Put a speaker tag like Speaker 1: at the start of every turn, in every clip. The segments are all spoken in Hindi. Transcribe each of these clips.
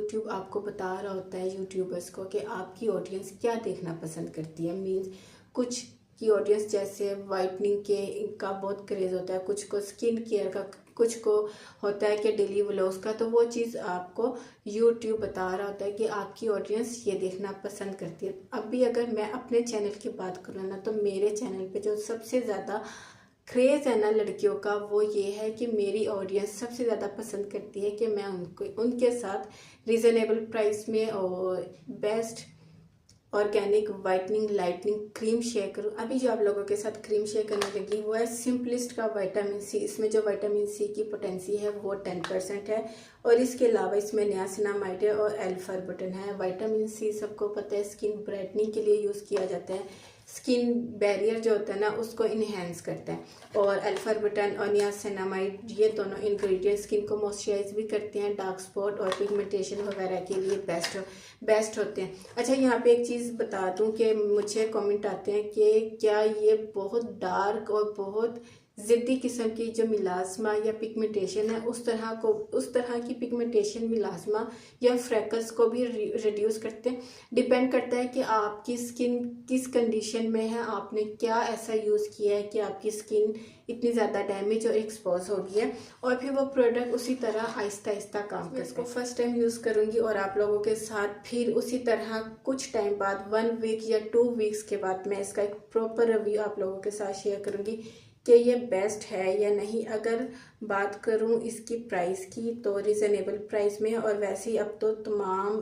Speaker 1: यूट्यूब आपको बता रहा होता है यूट्यूबर्स को कि आपकी ऑडियंस क्या देखना पसंद करती है। मीन्स कुछ की ऑडियंस जैसे वाइटनिंग के का बहुत क्रेज़ होता है, कुछ को स्किन केयर का, कुछ को होता है कि डेली व्लॉग्स का। तो वो चीज़ आपको यूट्यूब बता रहा होता है कि आपकी ऑडियंस ये देखना पसंद करती है। अभी अगर मैं अपने चैनल की बात करूँ ना, तो मेरे चैनल पे जो सबसे ज़्यादा क्रेज़ है ना लड़कियों का, वो ये है कि मेरी ऑडियंस सबसे ज़्यादा पसंद करती है कि मैं उनके साथ रीज़नेबल प्राइस में और best organic whitening lightning cream share करूँ। अभी जो आप लोगों के साथ क्रीम शेयर करने लगी वो है सिंपलिस्ट का विटामिन सी। इसमें जो विटामिन सी की पोटेंसी है वो 10% है, और इसके अलावा इसमें नियासिनामाइड है और एल्फा-बटन है। विटामिन सी सबको पता है स्किन ब्राइटनिंग के लिए यूज़ किया जाता है, स्किन बैरियर जो होता है ना उसको इन्हेंस करता है, और एल्फा-बटन और नियासिनामाइड ये दोनों इंग्रेडिएंट स्किन को मॉइस्चराइज भी करते हैं, डार्क स्पॉट और पिगमेंटेशन वगैरह के लिए बेस्ट होते हैं। अच्छा, यहाँ पे एक चीज़ बता दूं कि मुझे कमेंट आते हैं कि क्या ये बहुत डार्क और बहुत ज़िद्दी किस्म की जो मिलाजमा या पिगमेंटेशन है उस तरह की पिगमेंटेशन मिलाजमा या फ्रेकल्स को भी रिड्यूस करते हैं। डिपेंड करता है कि आपकी स्किन किस कंडीशन में है, आपने क्या ऐसा यूज़ किया है कि आपकी स्किन इतनी ज़्यादा डैमेज और एक्सपोज हो गई है, और फिर वो प्रोडक्ट उसी तरह आहिस्ता आहिस्ता काम करता है। इसको फर्स्ट टाइम यूज़ करूँगी और आप लोगों के साथ फिर उसी तरह कुछ टाइम बाद 1 वीक या 2 वीक्स के बाद मैं इसका एक प्रॉपर रिव्यू आप लोगों के साथ शेयर करूँगी कि ये बेस्ट है या नहीं। अगर बात करूँ इसकी प्राइस की तो रिजनेबल प्राइस में है, और वैसे ही अब तो तमाम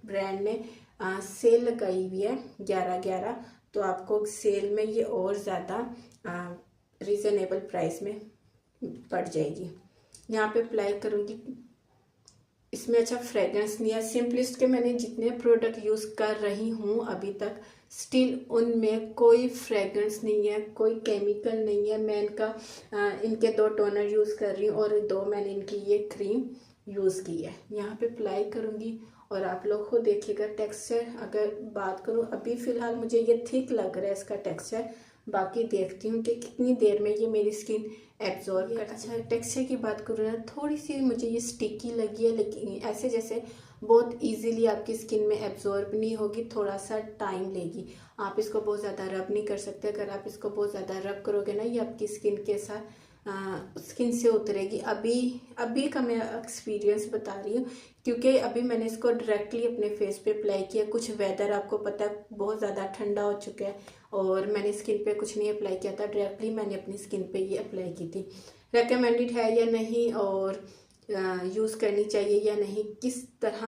Speaker 1: ब्रांड ने सेल लगाई हुई है 11/11, तो आपको सेल में ये और ज़्यादा रीज़नेबल प्राइस में पड़ जाएगी। यहाँ पे अप्लाई करूँगी। इसमें अच्छा फ्रेगरेंस नहीं है। सिंपलिस्ट के मैंने जितने प्रोडक्ट यूज़ कर रही हूँ अभी तक, स्टिल उनमें कोई फ्रेगरेंस नहीं है, कोई केमिकल नहीं है। मैं इनके 2 टोनर यूज़ कर रही हूँ और 2 मैंने इनकी ये क्रीम यूज़ की है। यहाँ पे अप्लाई करूँगी और आप लोग खुद देखिएगा टेक्सचर। अगर बात करूँ अभी फ़िलहाल मुझे ये थिक लग रहा है इसका टेक्सचर, बाकी देखती हूँ कि कितनी देर में ये मेरी स्किन एब्जॉर्ब कर। अच्छा, टेक्सचर की बात करूँ ना, थोड़ी सी मुझे ये स्टिकी लगी है, लेकिन ऐसे जैसे बहुत इजीली आपकी स्किन में एब्जॉर्ब नहीं होगी, थोड़ा सा टाइम लेगी। आप इसको बहुत ज़्यादा रब नहीं कर सकते। अगर आप इसको बहुत ज़्यादा रब करोगे ना, ये आपकी स्किन के साथ स्किन से उतरेगी। अभी का मैं एक्सपीरियंस बता रही हूँ, क्योंकि अभी मैंने इसको डायरेक्टली अपने फेस पे अप्लाई किया। कुछ वेदर आपको पता है बहुत ज़्यादा ठंडा हो चुका है, और मैंने स्किन पे कुछ नहीं अप्लाई किया था, डायरेक्टली मैंने अपनी स्किन पे ये अप्लाई की थी। रेकमेंडेड है या नहीं, और यूज़ करनी चाहिए या नहीं, किस तरह